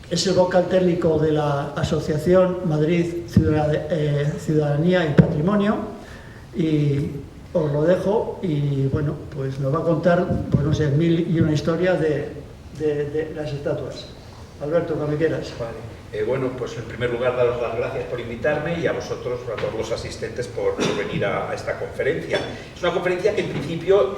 es el vocal técnico de la Asociación Madrid Ciudadanía y Patrimonio, y os lo dejo, y bueno, pues nos va a contar, pues no sé, 1001 historias de las estatuas. Alberto, cuando quieras. Vale. Bueno, pues en primer lugar daros las gracias por invitarme y a vosotros, a todos los asistentes, por venir a esta conferencia. Es una conferencia que en principio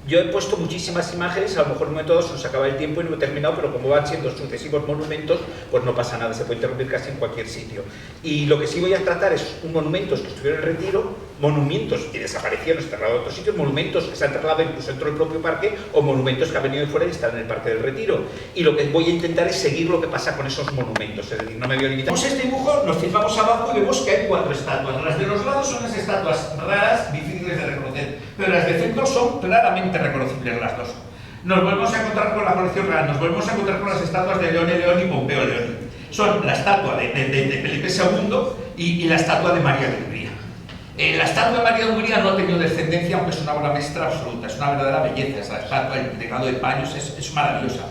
yo he puesto muchísimas imágenes, a lo mejor en un momento dado se nos acaba el tiempo y no he terminado, pero como van siendo sucesivos monumentos, pues no pasa nada, se puede interrumpir casi en cualquier sitio. Y lo que sí voy a tratar es monumentos que estuvieron en retiro, monumentos que desaparecieron, se trasladaron a otros sitios, monumentos que se han trasladado incluso dentro del propio parque, o monumentos que han venido de fuera y están en el Parque del Retiro. Y lo que voy a intentar es seguir lo que pasa con esos monumentos, es decir, no me voy a limitar. Vemos este dibujo, nos fijamos abajo y vemos que hay 4 estatuas. Las de los lados son las estatuas raras, difíciles de reconocer, pero las de centro son claramente reconocibles las dos. Nos volvemos a encontrar con la colección real, nos volvemos a encontrar con las estatuas de Leone Leoni y Pompeo Leoni. Son la estatua de Felipe II y la estatua de María de Hungría. La estatua de María de Hungría no ha tenido descendencia, aunque es una obra maestra absoluta, es una verdadera belleza. Esa estatua, el legado de paños, es maravillosa.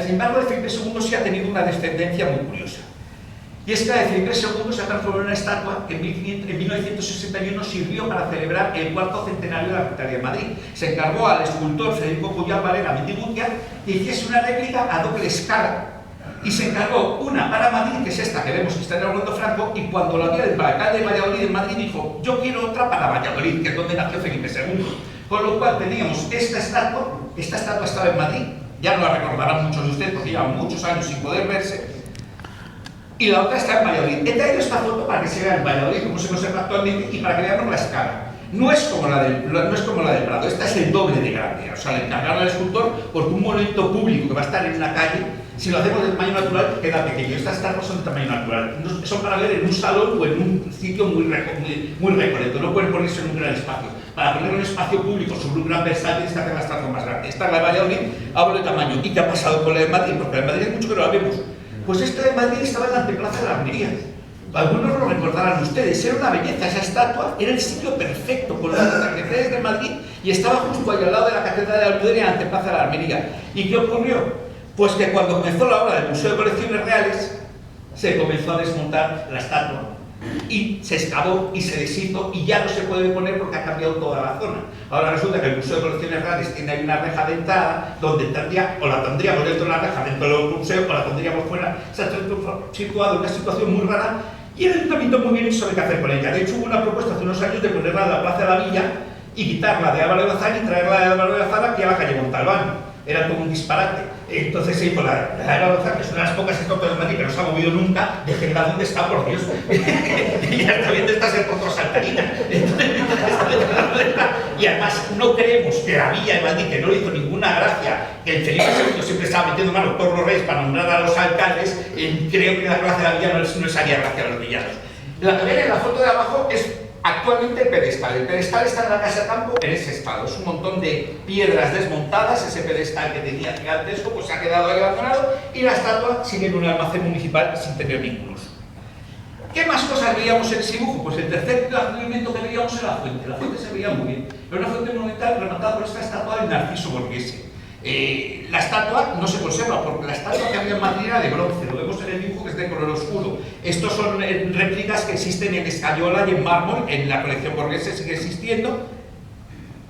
Sin embargo, de Felipe II sí ha tenido una descendencia muy curiosa. Y es que la de Felipe II se ha transformado en una estatua que en 1961 sirvió para celebrar el 4º centenario de la Capitalidad de Madrid. Se encargó al escultor Federico Cuyal Varela Mendiguntia que hiciese una réplica a doble escala. Y se encargó una para Madrid, que es esta que vemos que está en el Orlando Franco, y cuando la vio el alcalde de Valladolid en Madrid dijo: yo quiero otra para Valladolid, que es donde nació Felipe II. Con lo cual teníamos esta estatua estaba en Madrid, ya no la recordarán muchos de ustedes porque llevan muchos años sin poder verse, y la otra está en Valladolid. He traído esta foto para que se vea en Valladolid como se conserva actualmente y para que veamos la escala. No es como la del Prado, esta es el doble de grande. O sea, le encargaron al escultor porque un monumento público que va a estar en una calle, si lo hacemos de tamaño natural, queda pequeño. Estas estatuas son de tamaño natural. Son para ver en un salón o en un sitio muy recoleto. No pueden ponerse en un gran espacio. Para poner un espacio público sobre un gran versalles tienes que hacer la estatua más grande. Esta es la de Valladolid, hablo de tamaño. ¿Y qué ha pasado con la de Madrid? Porque la de Madrid es mucho que no la vemos. Pues esta de Madrid estaba en la anteplaza de la Almería. Algunos lo recordarán ustedes, era una belleza, esa estatua era el sitio perfecto con los atardeceres de Madrid y estaba justo ahí al lado de la Catedral de la Almudena y en la anteplaza de la Almería. ¿Y qué ocurrió? Pues que cuando comenzó la obra del Museo de Colecciones Reales se comenzó a desmontar la estatua y se excavó y se deshizo y ya no se puede poner porque ha cambiado toda la zona. Ahora resulta que el Museo de Colecciones Reales tiene ahí una reja de entrada donde o la tendríamos dentro de la reja dentro del museo o la tendríamos fuera. Se ha situado en una situación muy rara y el Ayuntamiento muy bien sabe qué hacer con ella. De hecho, hubo una propuesta hace unos años de ponerla en la Plaza de la Villa y quitarla de Álvaro de Bazán y traerla de Álvaro de Bazán aquí a la calle Montalbán. Era como un disparate. Entonces se hizo la de Álvaro de Bazán, que es una de las pocas estatuas de Madrid que no se ha movido nunca. Déjenla donde está, por Dios. Y ya está viendo esta ser por saltarina. Y además no creemos que la Villa de Madrid, que no le hizo ninguna gracia, que el Felipe II siempre estaba metiendo mano todos los reyes para nombrar a los alcaldes, creo que la clase de la Villa no les haría gracia a los villanos. La que ven en la foto de abajo es actualmente el pedestal. El pedestal está en la Casa Campo en ese estado. Es un montón de piedras desmontadas. Ese pedestal que tenía gigantesco pues se ha quedado ahí abandonado y la estatua sigue en un almacén municipal sin tener vínculos. ¿Qué más cosas veíamos en ese dibujo? Pues el tercer elemento que veíamos era la fuente. La fuente se veía muy bien. Era una fuente monumental rematada por esta estatua de Narciso Borghese. La estatua no se conserva porque la estatua que había en Madrid era de bronce. Lo vemos en el dibujo que es de color oscuro. Estos son réplicas que existen en escayola y en mármol. En la colección Borghese sigue existiendo.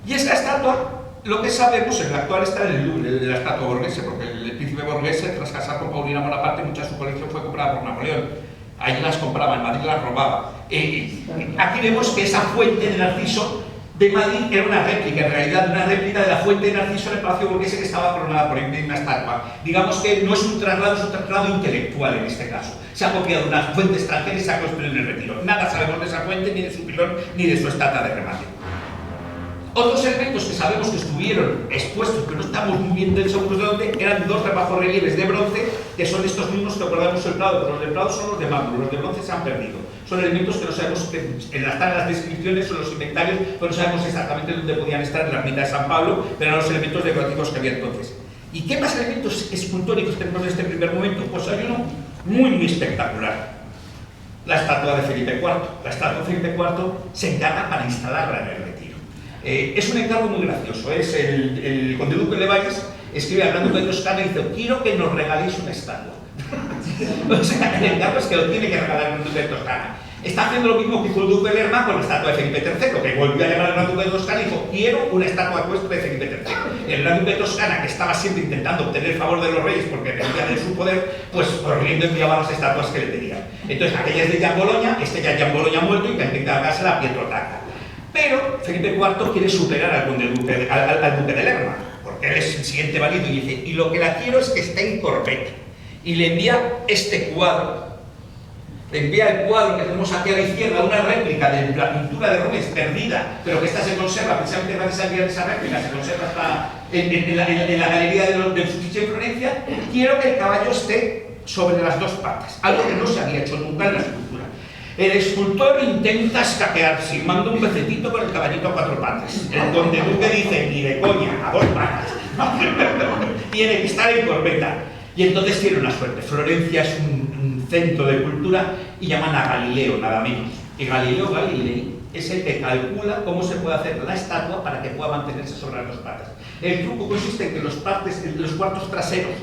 Y esta estatua, lo que sabemos, en la actual está en el Louvre, de la estatua Borghese, porque el príncipe Borghese, tras casar con Paulina Bonaparte, mucha de su colección fue comprada por Napoleón. Allí las compraba, en Madrid las robaba. Aquí vemos que esa fuente de Narciso de Madrid era una réplica, en realidad una réplica de la fuente de Narciso en el Palacio Borghese que estaba coronada por una estatua. Digamos que no es un traslado, es un traslado intelectual en este caso. Se ha copiado una fuente extranjera y se ha construido en el Retiro. Nada sabemos de esa fuente, ni de su pilón, ni de su estatua de remate. Otros elementos que sabemos que estuvieron expuestos, pero no estamos muy bien seguros de dónde, eran dos bajorrelieves de bronce, que son estos mismos que acordamos el Prado, pero los de Prado son los de mármol, los de bronce se han perdido. Son elementos que no sabemos, que están en las descripciones o los inventarios, pero no sabemos exactamente dónde podían estar en la ermita de San Pablo, pero eran los elementos decorativos que había entonces. ¿Y qué más elementos escultóricos tenemos en este primer momento? Pues hay uno muy espectacular. La estatua de Felipe IV. La estatua de Felipe IV se encarga para instalarla en el Retiro. Es un encargo muy gracioso. Es el conde duque de Valles escribe hablando de Toscana y dice: quiero que nos regaléis una estatua. O sea, el caso es que lo tiene que regalar el duque de Toscana. Está haciendo lo mismo que hizo el duque de Lerma con la estatua de Felipe III, que volvió a llamar al gran duque de Toscana y dijo: quiero una estatua ecuestre de Felipe III. El gran duque de Toscana, que estaba siempre intentando obtener el favor de los reyes porque dependía de su poder, pues corriendo enviaba las estatuas que le pedían. Entonces, aquella es de Gian Bologna, este ya es Gian Bologna muerto y que intenta dársela a Pietro Tacca. Pero Felipe IV quiere superar al duque de Lerma, porque él es el siguiente válido, y dice: y lo que la quiero es que esté en corbeta. Y le envía este cuadro. Le envía el cuadro que tenemos aquí a la izquierda, una réplica de la pintura de Rubens perdida, pero que esta se conserva, precisamente gracias a enviar esa réplica, se conserva hasta en la galería del Uffizi en Florencia. Quiero que el caballo esté sobre las dos patas, algo que no se había hecho nunca en la escultura. El escultor intenta escaquearse y manda un pecetito con el caballito a cuatro patas. El conde duque dice: ni de coña, a dos patas. Tiene que estar en corbeta. Y entonces tiene una suerte. Florencia es un centro de cultura y llaman a Galileo, nada menos. Y Galileo Galilei es el que calcula cómo se puede hacer la estatua para que pueda mantenerse sobre las dos patas. El truco consiste en que los cuartos traseros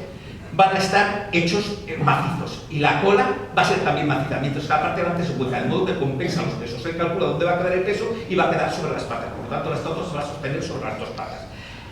van a estar hechos macizos y la cola va a ser también maciza, mientras que la parte delante se hueca, de modo que compensa los pesos. Él calcula dónde va a quedar el peso y va a quedar sobre las patas, por lo tanto la estatua se va a sostener sobre las dos patas.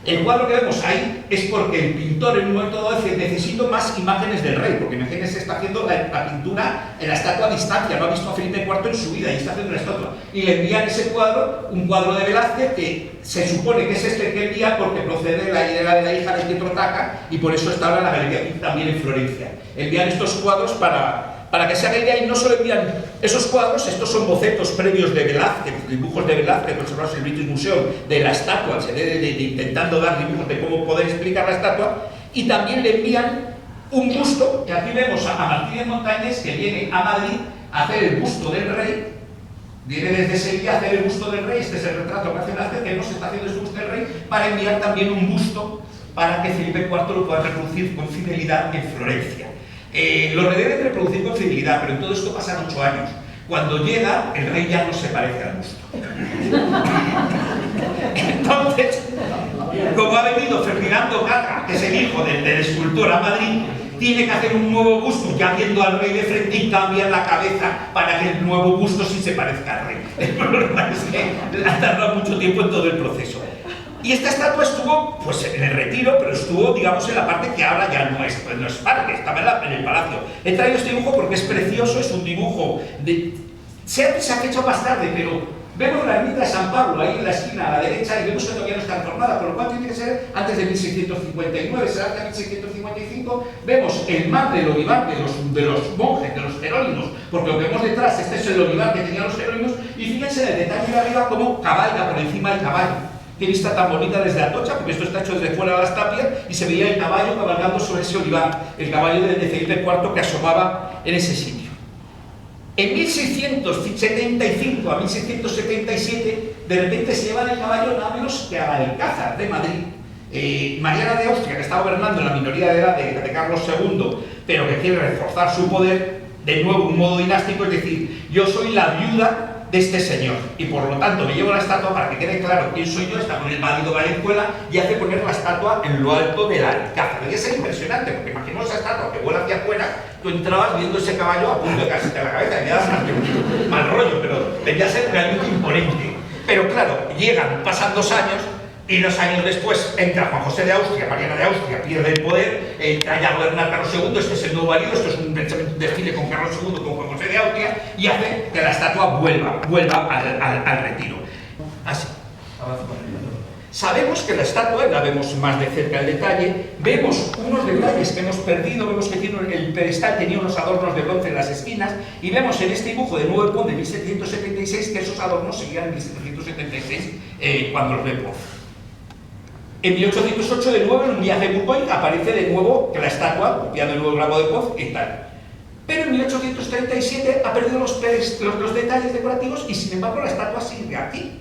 El cuadro que vemos ahí es porque el pintor en un momento dado dice: necesito más imágenes del rey, porque imagínense, está haciendo la pintura en la estatua a distancia, no ha visto a Felipe IV en su vida y está haciendo la estatua. Y le envían ese cuadro, un cuadro de Velázquez, que se supone que es este que envía porque procede de la hija de Pietro Tacca y por eso está ahora en la galería también en Florencia. Envían estos cuadros para que se haga idea, y no solo envían esos cuadros, estos son bocetos previos de Velázquez, dibujos de Velázquez conservados en el British Museum de la estatua, intentando dar dibujos de cómo poder explicar la estatua, y también le envían un busto, que aquí vemos a Martínez Montañés, que viene a Madrid a hacer el busto del rey. Viene desde Sevilla a hacer el busto del rey. Este es el retrato que hace Velázquez, que no se está haciendo el busto del rey, para enviar también un busto para que Felipe IV lo pueda reproducir con fidelidad en Florencia. Lo deben reproducir con fidelidad, pero en todo esto pasan 8 años. Cuando llega, el rey ya no se parece al busto. Entonces, como ha venido Ferdinando Cata, que es el hijo del escultor, a Madrid, tiene que hacer un nuevo busto, ya viendo al rey de frente, y cambian la cabeza para que el nuevo busto sí se parezca al rey. El problema es que ha tardado mucho tiempo en todo el proceso. Y esta estatua estuvo pues en el Retiro, pero estuvo, digamos, en la parte que ahora ya no es parque, estaba en el palacio. He traído este dibujo porque es precioso, es un dibujo de... Se ha hecho más tarde, pero vemos la ermita de San Pablo ahí en la esquina a la derecha y vemos que todavía no está transformada, por lo cual tiene que ser antes de 1659, será hasta 1655. Vemos el mar del olivar de los monjes, de los jerónimos, porque lo que vemos detrás, este es el olivar que tenían los jerónimos, y fíjense en el detalle de arriba como cabalga por encima del caballo. Qué vista tan bonita desde Atocha, porque esto está hecho desde fuera de las tapias, y se veía el caballo cabalgando sobre ese olivar, el caballo de Felipe IV que asomaba en ese sitio. En 1675 a 1677, de repente se llevan el caballo nada menos que a Alcázar de Madrid. Mariana de Austria, que está gobernando en la minoría de edad de Carlos II, pero que quiere reforzar su poder, de nuevo un modo dinástico, es decir, yo soy la viuda de este señor, y por lo tanto me llevo la estatua para que quede claro quién soy yo. Está con el válido Valenzuela y hace poner la estatua en lo alto del Alcázar. Debía ser impresionante, porque imaginemos esa estatua que vuela hacia afuera, tú entrabas viendo ese caballo a punto de caerte a la cabeza, y me das mal rollo, pero debía ser realmente imponente. Pero claro, pasan 2 años, y 2 años después entra Juan José de Austria, Mariana de Austria, pierde el poder, entra ya a gobernar Carlos II, este es el nuevo válido, esto es un desfile con Carlos II, con Juan José de Austria, y hace que la estatua vuelva al Retiro. Así. Sabemos que la estatua, la vemos más de cerca el detalle, vemos unos detalles que hemos perdido, vemos que tiene el pedestal tenía unos adornos de bronce en las esquinas, y vemos en este dibujo de Nuevo Pont de 1776 que esos adornos seguían en 1776 cuando los vemos. En 1808, de nuevo, en un viaje de Bourgogne, aparece de nuevo que la estatua, copiando el nuevo grabo de Poz y tal. Pero en 1837 ha perdido los detalles decorativos y, sin embargo, la estatua sigue aquí.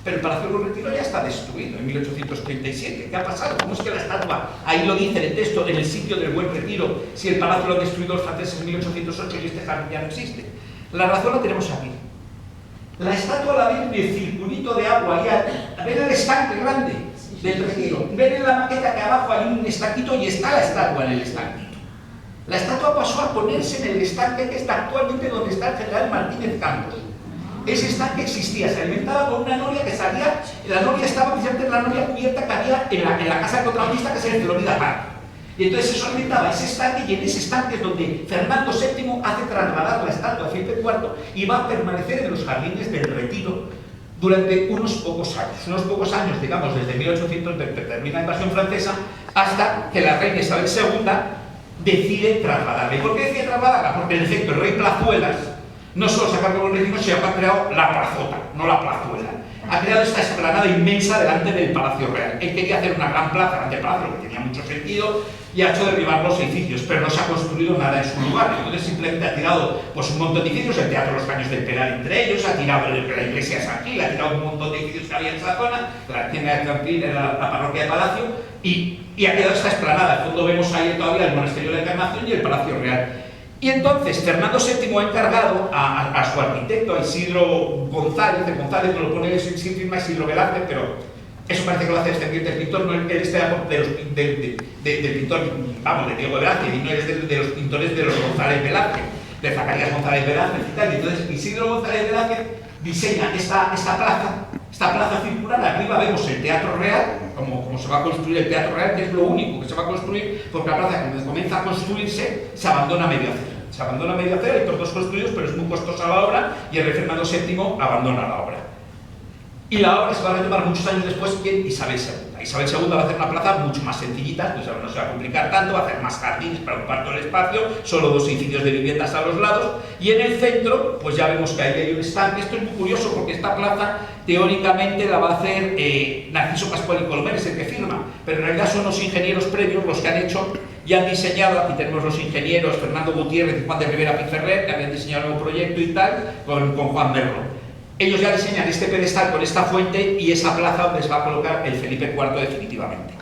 Pero el Palacio del Retiro ya está destruido en 1837. ¿Qué ha pasado? ¿Cómo es que la estatua, ahí lo dice en el texto, en el sitio del Buen Retiro, si el palacio lo han destruido los franceses en 1808 y este jardín ya no existe? La razón la tenemos aquí. La estatua la ven en el circulito de agua, ahí, ven el estanque grande del Retiro. Ven en la maqueta que abajo hay un estanquito y está la estatua en el estanquito. La estatua pasó a ponerse en el estanque que está actualmente donde está el general Martínez Campos. Ese estanque existía, se alimentaba con una noria que salía, la noria estaba precisamente en la noria cubierta que había en la casa de contrabandista, que es el Florida Park. Y entonces eso alimentaba ese estanque, y en ese estanque es donde Fernando VII hace trasladar la estatua a Felipe IV y va a permanecer en los jardines del Retiro durante unos pocos años, digamos, desde 1800, que termina la invasión francesa, hasta que la reina Isabel II decide trasladarla. ¿Y por qué decide trasladarla? Porque en efecto el rey Plazuelas no solo se ha cargado con el reino, sino que ha creado la plazota, no la plazuela. Ha creado esta explanada inmensa delante del Palacio Real. Él quería hacer una gran plaza delante del palacio, lo que tenía mucho sentido, y ha hecho derribar los edificios, pero no se ha construido nada en su lugar. Entonces simplemente ha tirado pues, un montón de edificios, el Teatro Los Caños del Peral entre ellos, ha tirado la iglesia de San Gil, ha tirado un montón de edificios que había en esa zona, la tienda de Campín, la parroquia de Palacio, y ha quedado esta explanada. Al fondo vemos ahí todavía el Monasterio de la Encarnación y el Palacio Real. Y entonces Fernando VII ha encargado a su arquitecto, a Isidro González, el González no lo pone sin firma Isidro Velázquez, pero eso parece que lo hace descendiente del pintor, no es del pintor, vamos, de Diego Velázquez, y no es de los pintores de los González Velázquez, de Zacarías González Velázquez y tal. Y entonces Isidro González Velázquez diseña esta plaza circular. Arriba vemos el Teatro Real, como se va a construir el Teatro Real, que es lo único que se va a construir, porque la plaza cuando comienza a construirse se abandona a medio hacer. Se abandona a medio hacer, hay todos construidos, pero es muy costosa la obra, y el rey Fernando VII abandona la obra. Y la obra se va a retomar muchos años después en Isabel II. Isabel II va a hacer una plaza mucho más sencillita, pues no se va a complicar tanto, va a hacer más jardines para ocupar todo el espacio, solo 2 edificios de viviendas a los lados, y en el centro, pues ya vemos que ahí hay un estanque. Esto es muy curioso porque esta plaza teóricamente la va a hacer Narciso Pascual y Colomer, es el que firma, pero en realidad son los ingenieros previos los que han hecho y han diseñado. Aquí tenemos los ingenieros Fernando Gutiérrez y Juan de Rivera Piferrer, que habían diseñado el nuevo proyecto y tal, con Juan Merlo. Ellos ya diseñan este pedestal con esta fuente y esa plaza donde se va a colocar el Felipe IV definitivamente.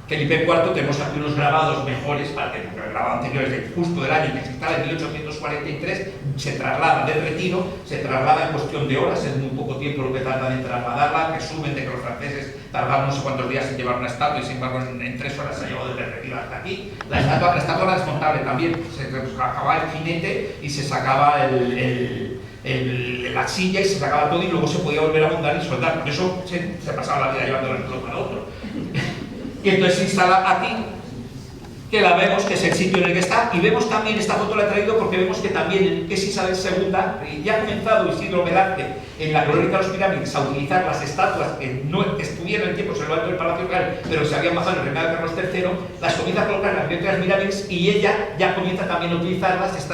Felipe IV, tenemos aquí unos grabados mejores, porque el grabado anterior es de justo del año que se instala en 1843, se traslada del Retiro, se traslada en cuestión de horas, es muy poco tiempo lo que tardan en trasladarla, resumen de que los franceses tardaron no sé cuántos días en llevar una estatua y sin embargo en 3 horas se ha llevado desde el Retiro hasta aquí. La estatua era desmontable también, se sacaba el jinete y se sacaba la silla y se sacaba todo y luego se podía volver a montar y soldar. Por eso se pasaba la vida llevándolo de un lado para otro. Y entonces se instala aquí, que la vemos, que es el sitio en el que está, y vemos también, esta foto la he traído porque vemos que también es Isabel II, ya ha comenzado Isidro Velázquez en la Glorieta de los Pirámides a utilizar las estatuas que no estuvieron en tiempos en lo alto del Palacio Real, pero se habían bajado en el reinado de Carlos III, las comienza a colocar en las Glorieta de las Pirámides y ella ya comienza también a utilizarlas.